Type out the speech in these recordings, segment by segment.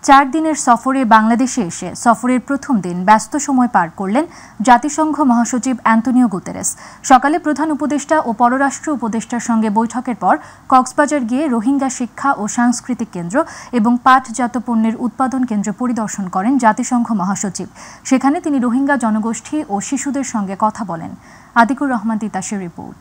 4 দিনের সফরে বাংলাদেশে এসে সফরের প্রথম দিন ব্যস্ত সময় পার করলেন জাতিসংঘ মহাসচিব অ্যান্তোনিও গুতেরেস। সকালে প্রধান উপদেষ্টা ও পররাষ্ট্র উপদেষ্টার সঙ্গে বৈঠকের পর কক্সবাজার গিয়ে রোহিঙ্গা শিক্ষা ও সাংস্কৃতিক কেন্দ্র এবং পাটজাত পণ্যের উৎপাদন কেন্দ্র পরিদর্শন করেন জাতিসংঘ মহাসচিব। সেখানে তিনি রোহিঙ্গা জনগোষ্ঠী ও শিশুদের সঙ্গে কথা বলেন। আতিকুর রহমান তিতাসের রিপোর্ট।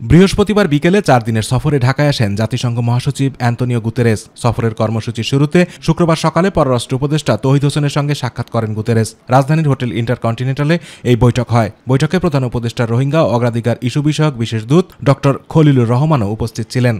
বৃহস্পতিবার বিকেলে 4 দিনের সফরে ঢাকায় আসেন জাতিসংঘ মহাসচিব অ্যান্তোনিও গুতেরেস। সফরের কর্মসূচির শুরুতে শুক্রবার সকালে পররাষ্ট্র উপদেষ্টা তৌহিদ হোসেনের সঙ্গে সাক্ষাৎ করেন গুতেরেস। রাজধানীর হোটেল ইন্টারকন্টিনেন্টালে এই বৈঠক হয়। বৈঠকে প্রধান উপদেষ্টা রোহিঙ্গা অগ্রাধিকার ইস্যু বিষয়ক বিশেষ দূত ডক্টর খলিলুর রহমানও উপস্থিত ছিলেন।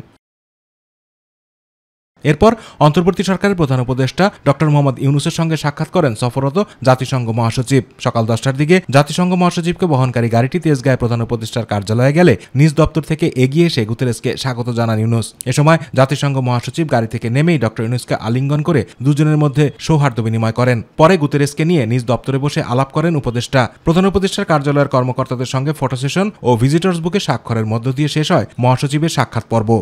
এরপর অন্তর্বর্তী সরকারের প্রধান উপদেষ্টা ডক্টর মোহাম্মদ ইউনূসের সঙ্গে সাক্ষাৎ করেন সফররত জাতিসংঘ মহাসচিব। সকাল 10টার দিকে জাতিসংঘ মহাসচিবকে বহনকারী গাড়িটি তেজগাঁয়ে প্রধান উপদেষ্টার কার্যালয়ে গেলে নিজ দপ্তর থেকে এগিয়ে এসে গুতেরেসকে স্বাগত জানান ইউনূস। এ সময় জাতিসংঘ মহাসচিব গাড়ি থেকে নেমেই ডক্টর ইউনূসকে আলিঙ্গন করে দুজনের মধ্যে সৌহার্দ্য বিনিময় করেন। পরে গুতেরেসকে নিয়ে নিজ দপ্তরে বসে আলাপ করেন উপদেষ্টা। প্রধান উপদেষ্টার কার্যালয়ের কর্মকর্তাদের সঙ্গে ফটো সেশন ও ভিজিটর্স বুকে স্বাক্ষরের মধ্য দিয়ে শেষ হয় মহাসচিবের সাক্ষাৎ পর্ব।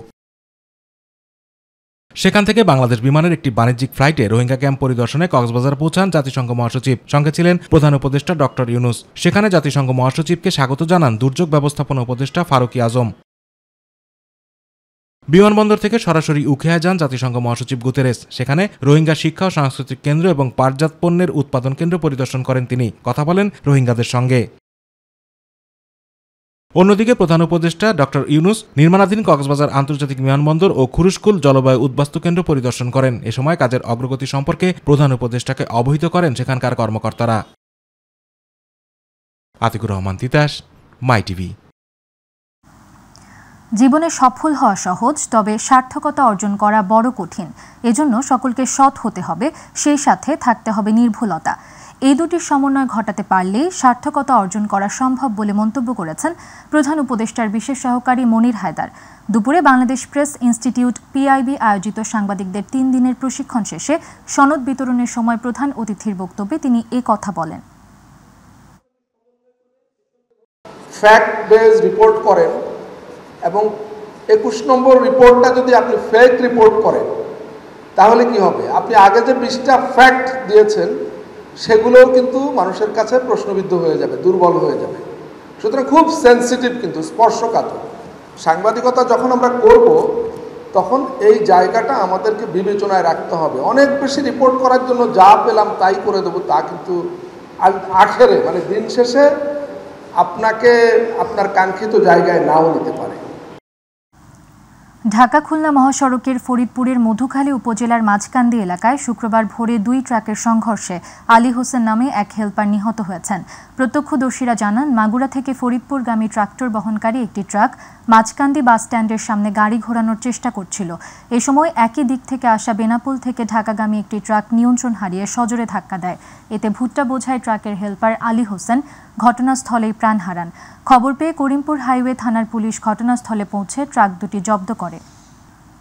সেখান থেকে বাংলাদেশ বিমানের একটি বাণিজ্যিক ফ্লাইটে রোহিঙ্গা ক্যাম্প পরিদর্শনে কক্সবাজার পৌঁছান জাতিসংঘ মহাসচিব। সঙ্গে ছিলেন প্রধান উপদেষ্টা ডক্টর ইউনূস। সেখানে জাতিসংঘ মহাসচিবকে স্বাগত জানান দুর্যোগ ব্যবস্থাপনা উপদেষ্টা ফারুক আজম। বিমানবন্দর থেকে সরাসরি উখিয়া যান জাতিসংঘ মহাসচিব গুতেরেস। সেখানে রোহিঙ্গা শিক্ষা ও সাংস্কৃতিক কেন্দ্র এবং পাটজাত পণ্যের উৎপাদন কেন্দ্র পরিদর্শন করেন তিনি। কথা বলেন রোহিঙ্গাদের সঙ্গে। অন্যদিকে প্রধান উপদেষ্টা ডক্টর ইউনূস নির্মাণাধীন কক্সবাজার আন্তর্জাতিক বিমানবন্দর ও খুরুশকুল জলবায়ু উদ্বাস্তু কেন্দ্র পরিদর্শন করেন। এ সময় কাজের অগ্রগতি সম্পর্কে প্রধান উপদেষ্টাকে অবহিত করেন সেখানকার কর্মকর্তারা। আতিকুর রহমান তিতাস, মাই টিভি। জীবনে সফল হওয়া সহজ, তবে সার্থকতা অর্জন করা বড় কঠিন। এজন্য সকলকে সৎ হতে হবে, সেই সাথে থাকতে হবে নির্ভুলতা। এই দুটির সমন্বয় ঘটাতে পারলেই সার্থকতা অর্জন করা সম্ভব বলে মন্তব্য করেছেন প্রধান উপদেষ্টার বিশেষ সহকারী মনির হায়দার। দুপুরে বাংলাদেশ প্রেস ইনস্টিটিউট পিআইবি আয়োজিত সাংবাদিকদের 3 দিনের প্রশিক্ষণ শেষে সনদ বিতরণের সময় প্রধান অতিথির বক্তব্যে তিনি এ কথা বলেন। ফ্যাক্ট বেস রিপোর্ট করেন এবং 21 নম্বর রিপোর্টটা যদি আপনি ফেক রিপোর্ট করেন তাহলে কি হবে? আপনি আগে যে 20টা ফ্যাক্ট দিয়েছেন সেগুলোও কিন্তু মানুষের কাছে প্রশ্নবিদ্ধ হয়ে যাবে, দুর্বল হয়ে যাবে। সুতরাং খুব সেন্সিটিভ, কিন্তু স্পর্শকাতর সাংবাদিকতা যখন আমরা করব তখন এই জায়গাটা আমাদেরকে বিবেচনায় রাখতে হবে। অনেক বেশি রিপোর্ট করার জন্য যা পেলাম তাই করে দেবো, তা কিন্তু আখেরে মানে দিন শেষে আপনাকে আপনার কাঙ্ক্ষিত জায়গায় নাও নিতে পারে। ঢাকা খুলনা মহাসড়কের ফরিদপুরের মধুখালী উপজেলার মাঝকান্দি এলাকায় শুক্রবার ভোরে 2 ট্রাকের সংঘর্ষে আলী হোসেন নামে এক হেলপার নিহত হয়েছেন। প্রত্যক্ষদর্শীরা জানান, মাগুরা থেকে ফরিদপুরগামী ট্রাক্টর বহনকারী একটি ট্রাক মাঝকান্দি বাস স্ট্যান্ডের সামনে গাড়ি ঘোরানোর চেষ্টা করছিল। এ সময় একই দিক থেকে আসা বেনাপোল থেকে ঢাকাগামী একটি ট্রাক নিয়ন্ত্রণ হারিয়ে সজোরে ধাক্কা দেয়। এতে ভুট্টা বোঝাই ট্রাকের হেলপার আলী হোসেন ঘটনাস্থলেই প্রাণ হারান। খবর পেয়ে করিমপুর হাইওয়ে থানার পুলিশ ঘটনাস্থলে পৌঁছে ট্রাক দুটি জব্দ করে।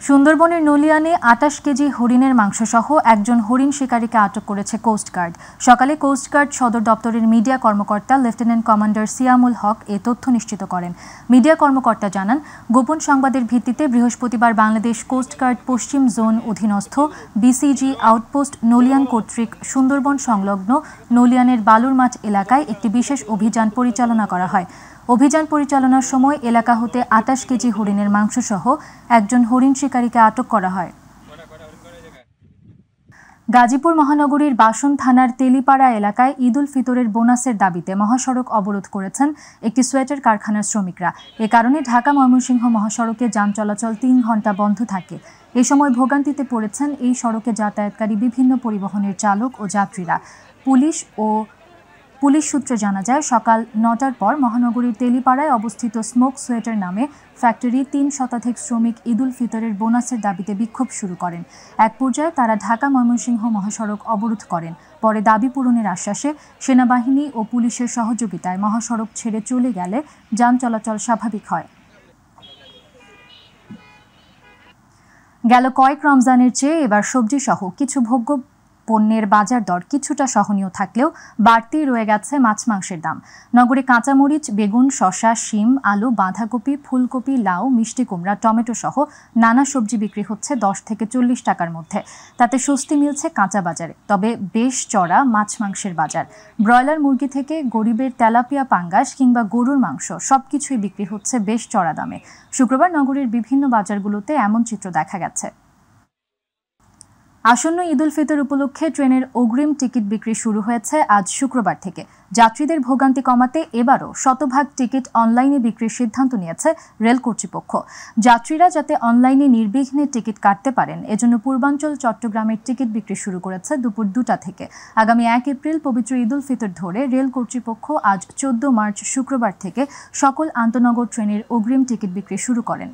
সুন্দরবনের নলিয়ানে 28 কেজি হরিণের মাংসসহ একজন হরিণ শিকারীকে আটক করেছে কোস্টগার্ড। সকালে কোস্টগার্ড সদর দপ্তরের মিডিয়া কর্মকর্তা লেফটেন্যান্ট কমান্ডার সিয়ামুল হক এ তথ্য নিশ্চিত করেন। মিডিয়া কর্মকর্তা জানান, গোপন সংবাদের ভিত্তিতে বৃহস্পতিবার বাংলাদেশ কোস্টগার্ড পশ্চিম জোন অধীনস্থ বিসিজি আউটপোস্ট নলিয়ান কর্তৃক সুন্দরবন সংলগ্ন নলিয়ানের বালুরমাঠ এলাকায় একটি বিশেষ অভিযান পরিচালনা করা হয়। অভিযান পরিচালনার সময় এলাকা হতে 28 কেজি হরিণের মাংসসহ একজন হরিণ শিকারীকে আটক করা হয়। গাজীপুর মহানগরীর বাসন থানার তেলিপাড়া এলাকায় ঈদ উল ফিতরের বোনাসের দাবিতে মহাসড়ক অবরোধ করেছেন একটি সোয়েটার কারখানার শ্রমিকরা। এ কারণে ঢাকা ময়মনসিংহ মহাসড়কে যান চলাচল 3 ঘণ্টা বন্ধ থাকে। এ সময় ভোগান্তিতে পড়েছেন এই সড়কে যাতায়াতকারী বিভিন্ন পরিবহনের চালক ও যাত্রীরা। পুলিশ সূত্রে জানা যায়, সকাল 9টার পর মহানগরীর তেলিপাড়ায় অবস্থিত স্মোক সোয়েটার নামে ফ্যাক্টরি 3 শতাধিক শ্রমিক ঈদ উল ফিতরের বোনাসের দাবিতে বিক্ষোভ শুরু করেন। এক পর্যায়ে তারা ঢাকা ময়মনসিংহ মহাসড়ক অবরোধ করেন। পরে দাবি পূরণের আশ্বাসে সেনাবাহিনী ও পুলিশের সহযোগিতায় মহাসড়ক ছেড়ে চলে গেলে যান চলাচল স্বাভাবিক হয়। গেল কয়েক রমজানের চেয়ে এবার সবজি সহ কিছু ভোগ্য পণ্যের বাজার দর কিছুটা সহনীয় থাকলেও বাড়তি রয়ে গেছে মাছ মাংসের দাম। নগরে কাঁচামরিচ, বেগুন, শসা, শিম, আলু, বাঁধাকপি, ফুলকপি, লাউ, মিষ্টি কুমড়া, টমেটো সহ নানা সবজি বিক্রি হচ্ছে 10 থেকে 40 টাকার মধ্যে। তাতে স্বস্তি মিলছে কাঁচা বাজারে। তবে বেশ চড়া মাছ মাংসের বাজার। ব্রয়লার মুরগি থেকে গরিবের তেলাপিয়া পাঙ্গাস কিংবা গরুর মাংস সবকিছুই বিক্রি হচ্ছে বেশ চড়া দামে। শুক্রবার নগরীর বিভিন্ন বাজারগুলোতে এমন চিত্র দেখা গেছে। আসন্ন ঈদ উল ফিতর উপলক্ষে ট্রেনের অগ্রিম টিকিট বিক্রি শুরু হয়েছে আজ শুক্রবার থেকে। যাত্রীদের ভোগান্তি কমাতে এবারও শতভাগ টিকিট অনলাইনে বিক্রির সিদ্ধান্ত নিয়েছে রেল কর্তৃপক্ষ। যাত্রীরা যাতে অনলাইনে নির্বিঘ্নে টিকিট কাটতে পারেন এজন্য পূর্বাঞ্চল চট্টগ্রামের টিকিট বিক্রি শুরু করেছে দুপুর 2টা থেকে। আগামী 1 এপ্রিল পবিত্র ঈদ উল ফিতর ধরে রেল কর্তৃপক্ষ আজ 14 মার্চ শুক্রবার থেকে সকল আন্তনগর ট্রেনের অগ্রিম টিকিট বিক্রি শুরু করেন।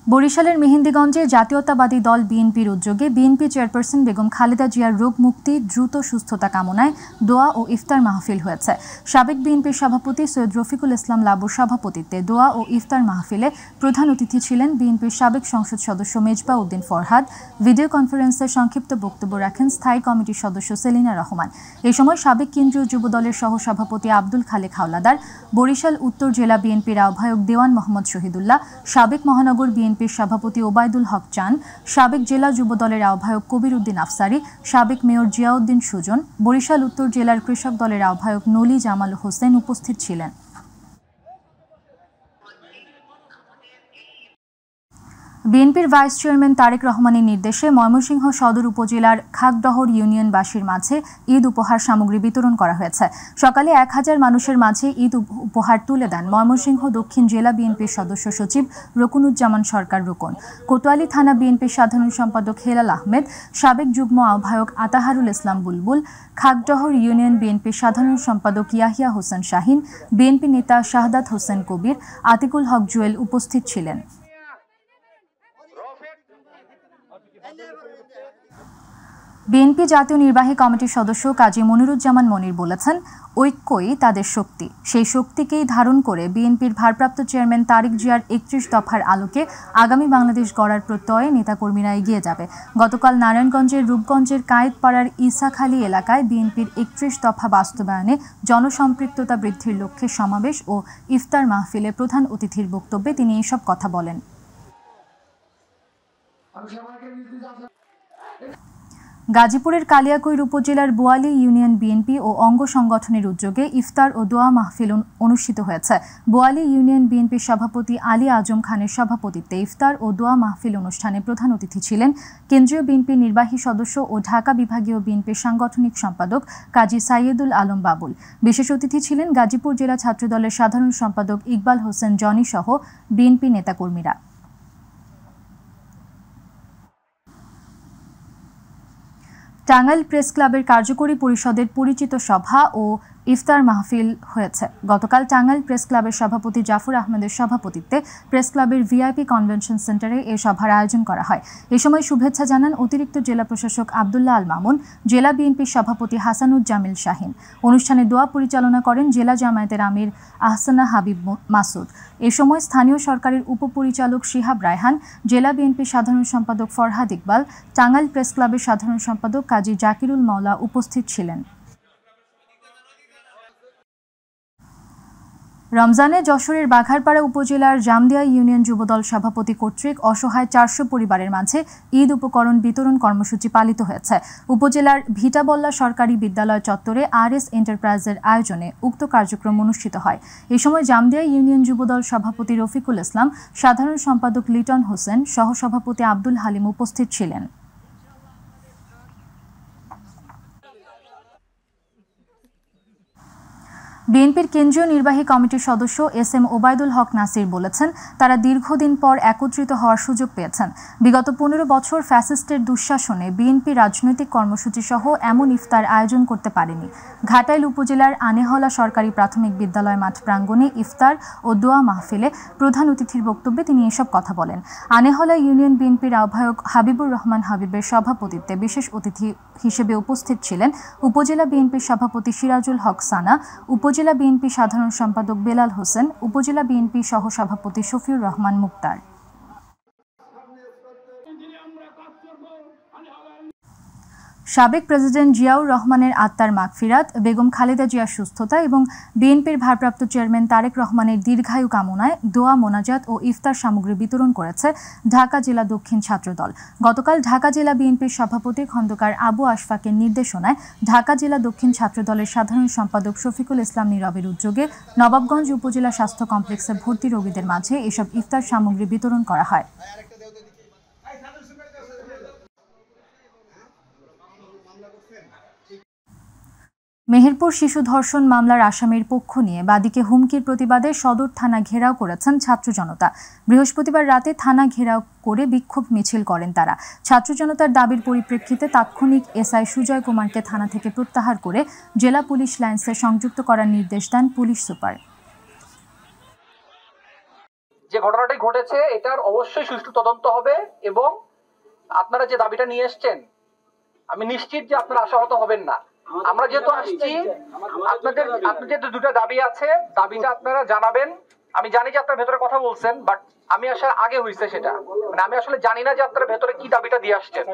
বরিশালের মেহেন্দিগঞ্জে জাতীয়তাবাদী দল বিএনপির উদ্যোগে বিএনপি চেয়ারপারসন বেগম খালেদা জিয়ার রোগ মুক্তি, দ্রুত সুস্থতা কামনায় দোয়া ও ইফতার মাহফিল হয়েছে। সাবেক বিএনপির সভাপতি সৈয়দ রফিকুল ইসলাম লাবুর সভাপতিত্বে দোয়া ও ইফতার মাহফিলে প্রধান অতিথি ছিলেন বিএনপির সাবেক সংসদ সদস্য মেজবা উদ্দিন ফরহাদ। ভিডিও কনফারেন্সে সংক্ষিপ্ত বক্তব্য রাখেন স্থায়ী কমিটির সদস্য সেলিনা রহমান। এ সময় সাবেক কেন্দ্রীয় যুব দলের সহসভাপতি আব্দুল খালেক হাওলাদার, বরিশাল উত্তর জেলা বিএনপির আহ্বায়ক দেওয়ান মোহাম্মদ শহীদুল্লাহ, সাবেক মহানগর বিএনপির সভাপতি ওবায়দুল হক চান, সাবেক জেলা যুব দলের আহ্বায়ক কবির উদ্দিন আফসারি, সাবেক মেয়র জিয়াউদ্দিন সুজন, বরিশাল উত্তর জেলার কৃষক দলের আহ্বায়ক নলি জামাল হোসেন উপস্থিত ছিলেন। বিএনপির ভাইস চেয়ারম্যান তারেক রহমানের নির্দেশে ময়মনসিংহ সদর উপজেলার খাগডহর ইউনিয়নবাসীর মাঝে ঈদ উপহার সামগ্রী বিতরণ করা হয়েছে। সকালে 1000 মানুষের মাঝে ঈদ উপহার তুলে দেন ময়মনসিংহ দক্ষিণ জেলা বিএনপির সদস্য সচিব রকুনুজ্জামান সরকার রুকন, কোতোয়ালী থানা বিএনপির সাধারণ সম্পাদক হেলাল আহমেদ, সাবেক যুগ্ম আহ্বায়ক আতাহারুল ইসলাম বুলবুল, খাগডহর ইউনিয়ন বিএনপির সাধারণ সম্পাদক ইয়াহিয়া হোসেন শাহিন, বিএনপি নেতা শাহাদাত হোসেন কবির, আতিকুল হক জুয়েল উপস্থিত ছিলেন। বিএনপি জাতীয় নির্বাহী কমিটির সদস্য কাজী মনিরুজ্জামান মনির বলেছেন, ঐক্যই তাদের শক্তি। সেই শক্তিকেই ধারণ করে বিএনপির ভারপ্রাপ্ত চেয়ারম্যান তারেক জিয়ার 31 দফার আলোকে আগামী বাংলাদেশ গড়ার প্রত্যয়ে নেতাকর্মীরা এগিয়ে যাবে। গতকাল নারায়ণগঞ্জের রূপগঞ্জের কায়েতপাড়ার ইসাখালী এলাকায় বিএনপির 31 দফা বাস্তবায়নে জনসম্পৃক্ততা বৃদ্ধির লক্ষ্যে সমাবেশ ও ইফতার মাহফিলে প্রধান অতিথির বক্তব্যে তিনি এসব কথা বলেন। গাজীপুরের কালিয়াকৈর উপজেলার বোয়ালি ইউনিয়ন বিএনপি ও অঙ্গ সংগঠনের উদ্যোগে ইফতার ও দোয়া মাহফিল অনুষ্ঠিত হয়েছে। বোয়ালি ইউনিয়ন বিএনপির সভাপতি আলী আজম খানের সভাপতিত্বে ইফতার ও দোয়া মাহফিল অনুষ্ঠানে প্রধান অতিথি ছিলেন কেন্দ্রীয় বিএনপির নির্বাহী সদস্য ও ঢাকা বিভাগীয় বিএনপির সাংগঠনিক সম্পাদক কাজী সাইয়েদুল আলম বাবুল। বিশেষ অতিথি ছিলেন গাজীপুর জেলা ছাত্রদলের সাধারণ সম্পাদক ইকবাল হোসেন জনি সহ বিএনপি নেতাকর্মীরা। টাঙ্গাইল প্রেস ক্লাবের কার্যকরী পরিষদের পরিচিত সভা ও ইফতার মাহফিল হয়েছে। গতকাল টাঙ্গাইল প্রেস ক্লাবের সভাপতি জাফর আহমেদের সভাপতিত্বে প্রেস ক্লাবের ভিআইপি কনভেনশন সেন্টারে এই সভার আয়োজন করা হয়। এ সময় শুভেচ্ছা জানান অতিরিক্ত জেলা প্রশাসক আব্দুল্লাহ আল মামুন, জেলা বিএনপির সভাপতি হাসানুজ্জামিল শাহিন। অনুষ্ঠানে দোয়া পরিচালনা করেন জেলা জামায়াতের আমির আহসানা হাবিব মাসুদ। এ সময় স্থানীয় সরকারের উপপরিচালক শিহাব রায়হান, জেলা বিএনপির সাধারণ সম্পাদক ফরহাদ ইকবাল, টাঙ্গাইল প্রেস ক্লাবের সাধারণ সম্পাদক কাজী জাকিরুল মাওলা উপস্থিত ছিলেন। রমজানে যশোরের বাঘারপাড়া উপজেলার জামদিয়া ইউনিয়ন যুবদল সভাপতি কর্তৃক অসহায় 400 পরিবারের মাঝে ঈদ উপকরণ বিতরণ কর্মসূচি পালিত হয়েছে। উপজেলার ভিটাবল্লা সরকারি বিদ্যালয় চত্বরে আরএস এন্টারপ্রাইজের আয়োজনে উক্ত কার্যক্রম অনুষ্ঠিত হয়। এ সময় জামদিয়া ইউনিয়ন যুবদল সভাপতি রফিকুল ইসলাম, সাধারণ সম্পাদক লিটন হোসেন, সহসভাপতি আব্দুল হালিম উপস্থিত ছিলেন। বিএনপির কেন্দ্রীয় নির্বাহী কমিটির সদস্য এস.এম. ওবায়দুল হক নাসির বলেছেন, তারা দীর্ঘদিন পর একত্রিত হওয়ার সুযোগ পেয়েছেন। বিগত 15 বছর ফ্যাসিস্টের দুঃশাসনে বিএনপি রাজনৈতিক কর্মসূচি সহ এমন ইফতার আয়োজন করতে পারেনি। ঘাটাইল উপজেলার আনেহলা সরকারি প্রাথমিক বিদ্যালয় মাঠ প্রাঙ্গণে ইফতার ও দোয়া মাহফিলে প্রধান অতিথির বক্তব্যে তিনি এসব কথা বলেন। আনেহলা ইউনিয়ন বিএনপির আহ্বায়ক হাবিবুর রহমান হাবিবের সভাপতিত্বে বিশেষ অতিথি হিসেবে উপস্থিত ছিলেন উপজেলা বিএনপির সভাপতি সিরাজুল হক সানা, উপজেলা বিএনপি সাধারণ সম্পাদক বেলাল হোসেন, উপজেলা বিএনপি সহসভাপতি শফিউর রহমান মুক্তার। সাবেক প্রেসিডেন্ট জিয়াউর রহমানের আত্মার মাগফিরাত, বেগম খালেদা জিয়ার সুস্থতা এবং বিএনপির ভারপ্রাপ্ত চেয়ারম্যান তারেক রহমানের দীর্ঘায়ু কামনায় দোয়া মোনাজাত ও ইফতার সামগ্রী বিতরণ করেছে ঢাকা জেলা দক্ষিণ ছাত্রদল। গতকাল ঢাকা জেলা বিএনপির সভাপতি খন্দকার আবু আশফাকের নির্দেশনায় ঢাকা জেলা দক্ষিণ ছাত্রদলের সাধারণ সম্পাদক শফিকুল ইসলাম নীরবের উদ্যোগে নবাবগঞ্জ উপজেলা স্বাস্থ্য কমপ্লেক্সে ভর্তি রোগীদের মাঝে এসব ইফতার সামগ্রী বিতরণ করা হয়। মেহেরপুর শিশু ধর্ষণ মামলার আসামির পক্ষ নিয়ে বাদীকে হুমকির প্রতিবাদে সদর থানা ঘেরাও করেছেন ছাত্র জনতা। বৃহস্পতিবার রাতে থানা ঘেরাও করে বিক্ষোভ মিছিল করেন তারা। ছাত্র জনতার দাবির পরিপ্রেক্ষিতে তাৎক্ষণিক এসআই সুজয় কুমারকে থানা থেকে প্রত্যাহার করে জেলা পুলিশ লাইন্সে সংযুক্ত করার নির্দেশ দেন পুলিশ সুপার। যে ঘটনাটি ঘটেছে এটার অবশ্যই সুষ্ঠু তদন্ত হবে এবং আপনারা যে দাবিটা নিয়ে এসছেন আমি নিশ্চিত যে আপনারা আশাহত হবেন না। আমরা যেহেতু আসছি আপনাদের যেহেতু দুটো দাবি আছে, দাবিটা আপনারা জানাবেন। আমি জানি যে আপনার ভেতরে কথা বলছেন, বাট আমি আসার আগে হয়েছে সেটা, মানে আমি আসলে জানি না যে আপনারা ভেতরে কি দাবিটা দিয়ে আসছেন।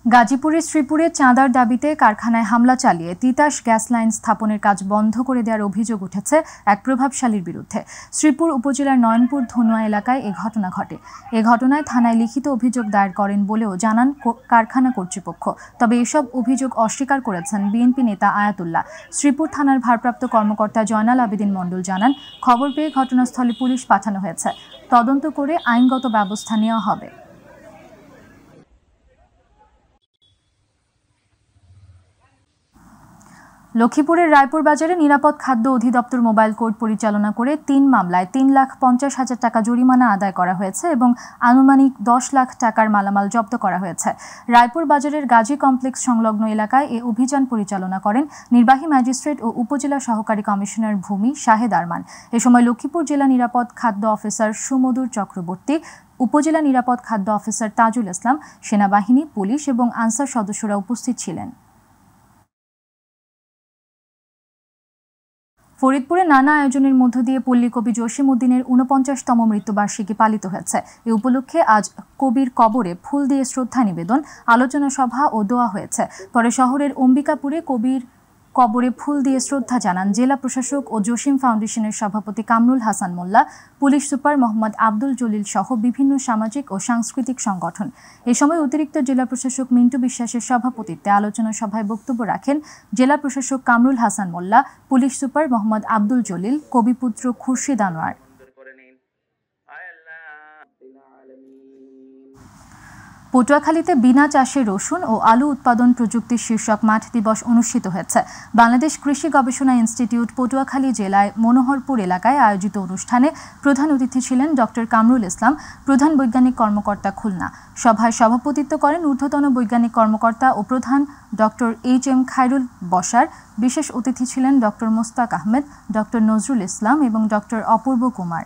গাজীপুরের শ্রীপুরে চাঁদার দাবিতে কারখানায় হামলা চালিয়ে তিতাস গ্যাস লাইন স্থাপনের কাজ বন্ধ করে দেওয়ার অভিযোগ উঠেছে এক প্রভাবশালীর বিরুদ্ধে। শ্রীপুর উপজেলার নয়নপুর ধনুয়া এলাকায় এ ঘটনা ঘটে। এ ঘটনায় থানায় লিখিত অভিযোগ দায়ের করেন বলেও জানান কারখানা কর্তৃপক্ষ। তবে এসব অভিযোগ অস্বীকার করেছেন বিএনপি নেতা আয়াতুল্লাহ। শ্রীপুর থানার ভারপ্রাপ্ত কর্মকর্তা জয়নাল আবেদিন মণ্ডল জানান, খবর পেয়ে ঘটনাস্থলে পুলিশ পাঠানো হয়েছে। তদন্ত করে আইনগত ব্যবস্থা নেওয়া হবে। লক্ষ্মীপুরের রায়পুর বাজারে নিরাপদ খাদ্য অধিদপ্তর মোবাইল কোর্ট পরিচালনা করে ৩ মামলায় ৩,৫০,০০০ টাকা জরিমানা আদায় করা হয়েছে এবং আনুমানিক ১০ লাখ টাকার মালামাল জব্দ করা হয়েছে। রায়পুর বাজারের গাজী কমপ্লেক্স সংলগ্ন এলাকায় এ অভিযান পরিচালনা করেন নির্বাহী ম্যাজিস্ট্রেট ও উপজেলা সহকারী কমিশনার ভূমি শাহেদ আরমান। এ সময় লক্ষ্মীপুর জেলা নিরাপদ খাদ্য অফিসার সুমধুর চক্রবর্তী, উপজেলা নিরাপদ খাদ্য অফিসার তাজুল ইসলাম, সেনাবাহিনী, পুলিশ এবং আনসার সদস্যরা উপস্থিত ছিলেন। ফরিদপুরে নানা আয়োজনের মধ্য দিয়ে পল্লী কবি জসিম উদ্দিনের ৪৯তম মৃত্যুবার্ষিকী পালিত হয়েছে। এ উপলক্ষে আজ কবির কবরে ফুল দিয়ে শ্রদ্ধা নিবেদন, আলোচনা সভা ও দোয়া হয়েছে। পরে শহরের অম্বিকাপুরে কবির কবরে ফুল দিয়ে শ্রদ্ধা জানান জেলা প্রশাসক ও জসিম ফাউন্ডেশনের সভাপতি কামরুল হাসান মোল্লা, পুলিশ সুপার মোহাম্মদ আব্দুল জলিল সহ বিভিন্ন সামাজিক ও সাংস্কৃতিক সংগঠন। এ সময় অতিরিক্ত জেলা প্রশাসক মিন্টু বিশ্বাসের সভাপতিত্বে আলোচনা সভায় বক্তব্য রাখেন জেলা প্রশাসক কামরুল হাসান মোল্লা, পুলিশ সুপার মোহাম্মদ আব্দুল জলিল, কবিপুত্র খুরশিদ আনোয়ার। পটুয়াখালীতে বিনা চাষে রসুন ও আলু উৎপাদন প্রযুক্তি শীর্ষক মাঠ দিবস অনুষ্ঠিত হয়েছে। বাংলাদেশ কৃষি গবেষণা ইনস্টিটিউট পটুয়াখালী জেলায় মনোহরপুর এলাকায় আয়োজিত অনুষ্ঠানে প্রধান অতিথি ছিলেন ডক্টর কামরুল ইসলাম, প্রধান বৈজ্ঞানিক কর্মকর্তা, খুলনা। সভায় সভাপতিত্ব করেন ঊর্ধ্বতন বৈজ্ঞানিক কর্মকর্তা ও প্রধান ডক্টর এইচ.এম. খায়রুল বশার। বিশেষ অতিথি ছিলেন ডক্টর মোস্তাক আহমেদ, ডক্টর নজরুল ইসলাম এবং ডক্টর অপূর্ব কুমার।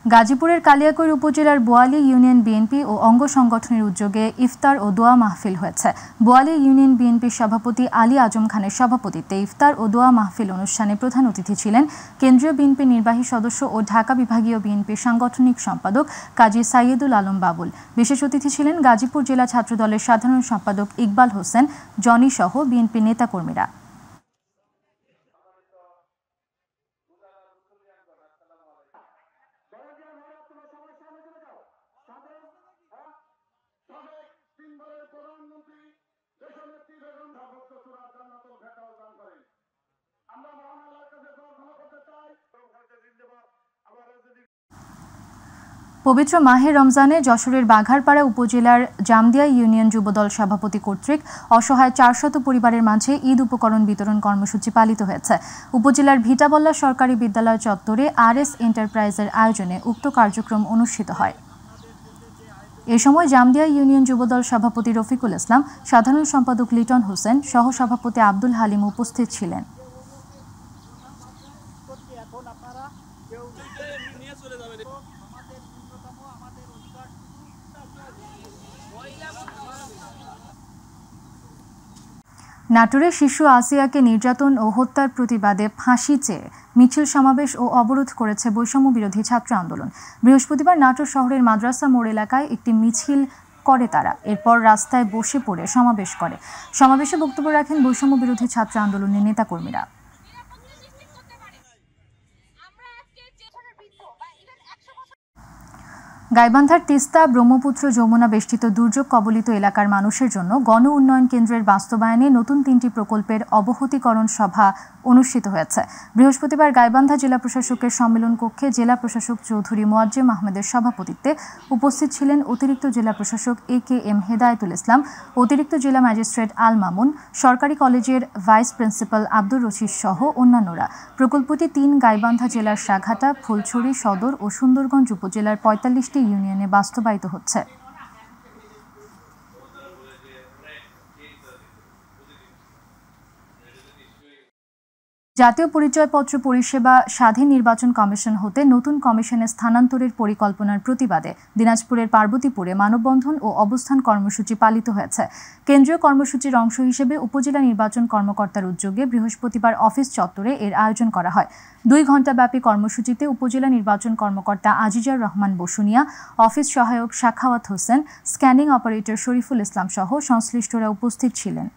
গাজীপুরের কালিয়াকৈর উপজেলার বোয়ালি ইউনিয়ন বিএনপি ও অঙ্গ সংগঠনের উদ্যোগে ইফতার ও দোয়া মাহফিল হয়েছে। বোয়ালি ইউনিয়ন বিএনপির সভাপতি আলী আজম খানের সভাপতিত্বে ইফতার ও দোয়া মাহফিল অনুষ্ঠানে প্রধান অতিথি ছিলেন কেন্দ্রীয় বিএনপির নির্বাহী সদস্য ও ঢাকা বিভাগীয় বিএনপির সাংগঠনিক সম্পাদক কাজী সাইয়েদুল আলম বাবুল। বিশেষ অতিথি ছিলেন গাজীপুর জেলা ছাত্রদলের সাধারণ সম্পাদক ইকবাল হোসেন, জনি সহ বিএনপির নেতাকর্মীরা। পবিত্র মাহে রমজানে যশোরের বাঘারপাড়া উপজেলার জামদিয়া ইউনিয়ন যুবদল সভাপতি কর্তৃক অসহায় ৪০০ পরিবারের মাঝে ঈদ উপকরণ বিতরণ কর্মসূচি পালিত হয়েছে। উপজেলার ভিটাবল্লা সরকারি বিদ্যালয় চত্বরে আরএস এন্টারপ্রাইজের আয়োজনে উক্ত কার্যক্রম অনুষ্ঠিত হয়। এ সময় জামদিয়া ইউনিয়ন যুবদল সভাপতি রফিকুল ইসলাম, সাধারণ সম্পাদক লিটন হোসেন, সহ সভাপতি আব্দুল হালিম উপস্থিত ছিলেন। নাটোরে শিশু আসিয়াকে নির্যাতন ও হত্যার প্রতিবাদে ফাঁসি চেয়ে মিছিল সমাবেশ ও অবরোধ করেছে বৈষম্য বিরোধী ছাত্র আন্দোলন। বৃহস্পতিবার নাটোর শহরের মাদ্রাসা মোড় এলাকায় একটি মিছিল করে তারা, এরপর রাস্তায় বসে পড়ে সমাবেশ করে। সমাবেশে বক্তব্য রাখেন বৈষম্য বিরোধী ছাত্র আন্দোলনের নেতাকর্মীরা। গাইবান্ধার তিস্তা, ব্রহ্মপুত্র, যমুনা বেষ্টিত দুর্যোগ কবলিত এলাকার মানুষের জন্য গণ উন্নয়ন কেন্দ্রের বাস্তবায়নে নতুন 3টি প্রকল্পের অবহতিকরণ সভা অনুষ্ঠিত হয়েছে। বৃহস্পতিবার গাইবান্ধা জেলা প্রশাসকের সম্মেলন কক্ষে জেলা প্রশাসক চৌধুরী মোয়াজ্জেম আহমেদের সভাপতিত্বে উপস্থিত ছিলেন অতিরিক্ত জেলা প্রশাসক AKM হেদায়েতুল ইসলাম, অতিরিক্ত জেলা ম্যাজিস্ট্রেট আল মামুন, সরকারি কলেজের ভাইস প্রিন্সিপাল আব্দুর রশিদ সহ অন্যান্যরা। প্রকল্পটি 3 গাইবান্ধা জেলার সাঘাটা, ফুলছড়ি সদর ও সুন্দরগঞ্জ উপজেলার 45টি ইউনিয়নে বাস্তবায়িত হচ্ছে। জাতীয় পরিচয়পত্র পরিষেবা স্বাধীন নির্বাচন কমিশন হতে নতুন কমিশনে স্থানান্তরের পরিকল্পনার প্রতিবাদে দিনাজপুরের পার্বতীপুরে মানববন্ধন ও অবস্থান কর্মসূচি পালিত হয়েছে। কেন্দ্রীয় কর্মসূচির অংশ হিসেবে উপজেলা নির্বাচন কর্মকর্তার উদ্যোগে বৃহস্পতিবার অফিস চত্বরে এর আয়োজন করা হয়। 2 ঘণ্টাব্যাপী কর্মসূচিতে উপজেলা নির্বাচন কর্মকর্তা আজিজার রহমান বসুনিয়া, অফিস সহায়ক সাখাওয়াত হোসেন, স্ক্যানিং অপারেটর শরীফুল ইসলাম সহ সংশ্লিষ্টরা উপস্থিত ছিলেন।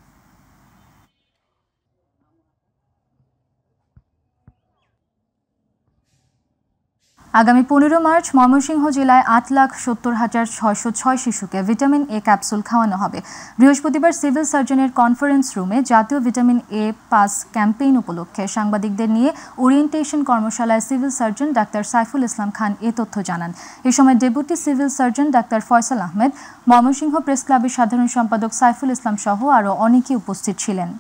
আগামী 15 মার্চ ময়মনসিংহ জেলায় 8,70,606 শিশুকে ভিটামিন A ক্যাপসুল খাওয়ানো হবে। বৃহস্পতিবার সিভিল সার্জনের কনফারেন্স রুমে জাতীয় ভিটামিন A পাস ক্যাম্পেইন উপলক্ষে সাংবাদিকদের নিয়ে ওরিয়েন্টেশন কর্মশালায় civil surgeon doctor Saiful Islam Khan এ তথ্য জানান। এ সময় deputy civil surgeon doctor Faisal Ahmed, Mymensingh press ক্লাবের সাধারণ সম্পাদক সাইফুল ইসলাম সহ আরও অনেকে উপস্থিত ছিলেন।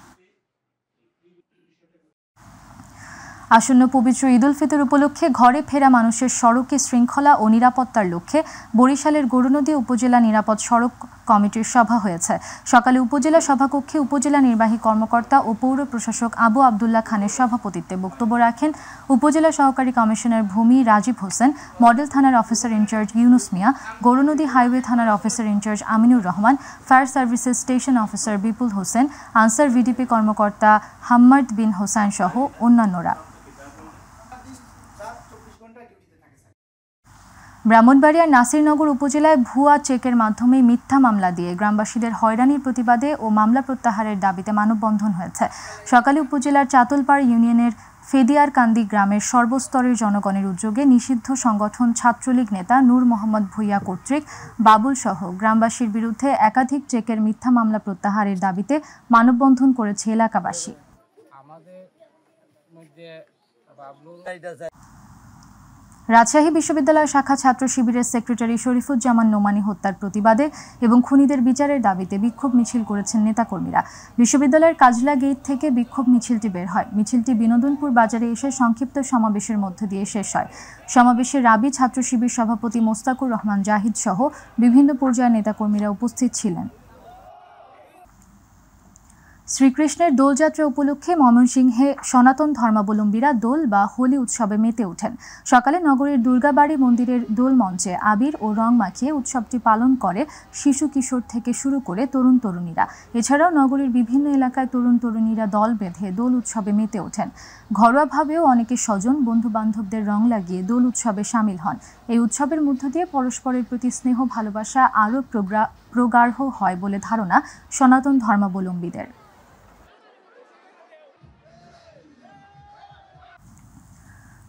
আসন্ন পবিত্র ঈদ উল ফিতর উপলক্ষে ঘরে ফেরা মানুষের সড়কে শৃঙ্খলা ও নিরাপত্তার লক্ষ্যে বরিশালের গরুনদী উপজেলা নিরাপদ সড়ক কমিটির সভা হয়েছে। সকালে উপজেলা সভাকক্ষে উপজেলা নির্বাহী কর্মকর্তা ও পৌর প্রশাসক আবু আবদুল্লাহ খানের সভাপতিত্বে বক্তব্য রাখেন উপজেলা সহকারী কমিশনার ভূমি রাজীব হোসেন, মডেল থানার officer in charge Yunus Mia, Garunadi highway থানার officer in charge Aminur Rahman, fire services station officer Bipul Hossain, Ansar VDP কর্মকর্তা হাম্মাদ বিন হোসেন সহ অন্যান্যরা। ব্রাহ্মণবাড়িয়ার নাসিরনগর উপজেলায় ভুয়া চেকের মাধ্যমে মিথ্যা মামলা দিয়ে গ্রামবাসীদের হয়রানির প্রতিবাদে ও মামলা প্রত্যাহারের দাবিতে মানববন্ধন হয়েছে। সকালে উপজেলার চাতলপাড় ইউনিয়নের ফেদিয়ারকান্দি গ্রামের সর্বস্তরের জনগণের উদ্যোগে নিষিদ্ধ সংগঠন ছাত্রলীগ নেতা নূর মোহাম্মদ ভূঁইয়া কর্তৃক বাবুল সহ গ্রামবাসীর বিরুদ্ধে একাধিক চেকের মিথ্যা মামলা প্রত্যাহারের দাবিতে মানববন্ধন করেছে এলাকাবাসী। রাজশাহী বিশ্ববিদ্যালয় শাখা ছাত্র শিবিরের সেক্রেটারি শরীফুজ্জামান নোমানী হত্যার প্রতিবাদে এবং খুনিদের বিচারের দাবিতে বিক্ষোভ মিছিল করেছেন নেতাকর্মীরা। বিশ্ববিদ্যালয়ের কাজলা গেট থেকে বিক্ষোভ মিছিলটি বের হয়। মিছিলটি বিনোদনপুর বাজারে এসে সংক্ষিপ্ত সমাবেশের মধ্য দিয়ে শেষ হয়। সমাবেশে রাবি ছাত্র শিবির সভাপতি মোস্তাকুর রহমান জাহিদ সহ বিভিন্ন পর্যায়ের নেতাকর্মীরা উপস্থিত ছিলেন। শ্রীকৃষ্ণের দোলযাত্রা উপলক্ষে ময়মনসিংহে সনাতন ধর্মাবলম্বীরা দোল বা হোলি উৎসবে মেতে ওঠেন। সকালে নগরীর দুর্গাবাড়ি মন্দিরের দোল মঞ্চে আবির ও রং মাখিয়ে উৎসবটি পালন করে শিশু কিশোর থেকে শুরু করে তরুণ তরুণীরা। এছাড়াও নগরীর বিভিন্ন এলাকায় তরুণ তরুণীরা দল বেঁধে দোল উৎসবে মেতে ওঠেন। ঘরোয়াভাবেও অনেকে স্বজন বন্ধু বান্ধবদের রং লাগিয়ে দোল উৎসবে সামিল হন। এই উৎসবের মধ্য দিয়ে পরস্পরের প্রতি স্নেহ ভালোবাসা আরও প্রগাঢ় হয় বলে ধারণা সনাতন ধর্মাবলম্বীদের।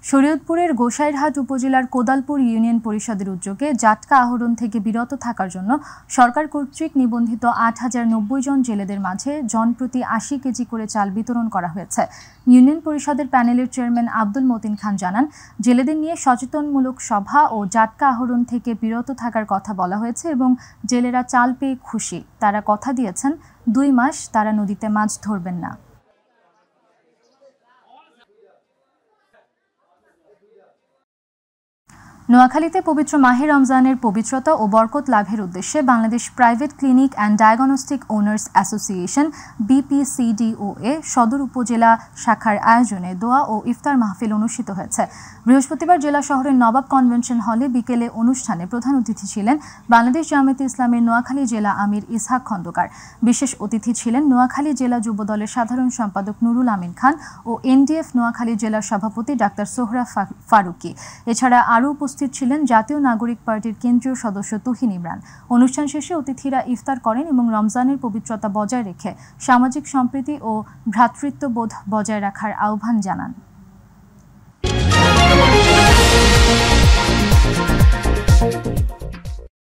শরীয়তপুরের গোসাইরহাট উপজেলার কোদালপুর ইউনিয়ন পরিষদের উদ্যোগে জাটকা আহরণ থেকে বিরত থাকার জন্য সরকার কর্তৃক নিবন্ধিত 8,090 জন জেলেদের মাঝে জনপ্রতি 80 কেজি করে চাল বিতরণ করা হয়েছে। ইউনিয়ন পরিষদের প্যানেলের চেয়ারম্যান আব্দুল মতিন খান জানান, জেলেদের নিয়ে সচেতনমূলক সভা ও জাটকা আহরণ থেকে বিরত থাকার কথা বলা হয়েছে এবং জেলেরা চাল পেয়ে খুশি। তারা কথা দিয়েছেন 2 মাস তারা নদীতে মাছ ধরবেন না। নোয়াখালীতে পবিত্র মাহে রমজানের পবিত্রতা ও বরকত লাভের উদ্দেশ্যে Bangladesh private clinic and diagnostic owners association BPCDOA সদর উপজেলা শাখার আয়োজনে দোয়া ও ইফতার মাহফিল অনুষ্ঠিত হয়েছে। বৃহস্পতিবার জেলা শহরের নবাব কনভেনশন হলে বিকেলে অনুষ্ঠানে প্রধান অতিথি ছিলেন বাংলাদেশ জামায়াতে ইসলামের নোয়াখালী জেলা আমির ইসহাক খন্দকার। বিশেষ অতিথি ছিলেন নোয়াখালী জেলা যুব দলের সাধারণ সম্পাদক নুরুল আমিন খান ও NDF নোয়াখালী জেলার সভাপতি ডাক্তার সোহরা ফারুকি। এছাড়া আরও উপস্থিত ছিলেন জাতীয় নাগরিক পার্টির কেন্দ্রীয় সদস্য তুহিন ইমরান। অনুষ্ঠান শেষে অতিথিরা ইফতার করেন এবং রমজানের পবিত্রতা বজায় রেখে সামাজিক সম্প্রীতি ও ভ্রাতৃত্ববোধ বজায় রাখার আহ্বান জানান।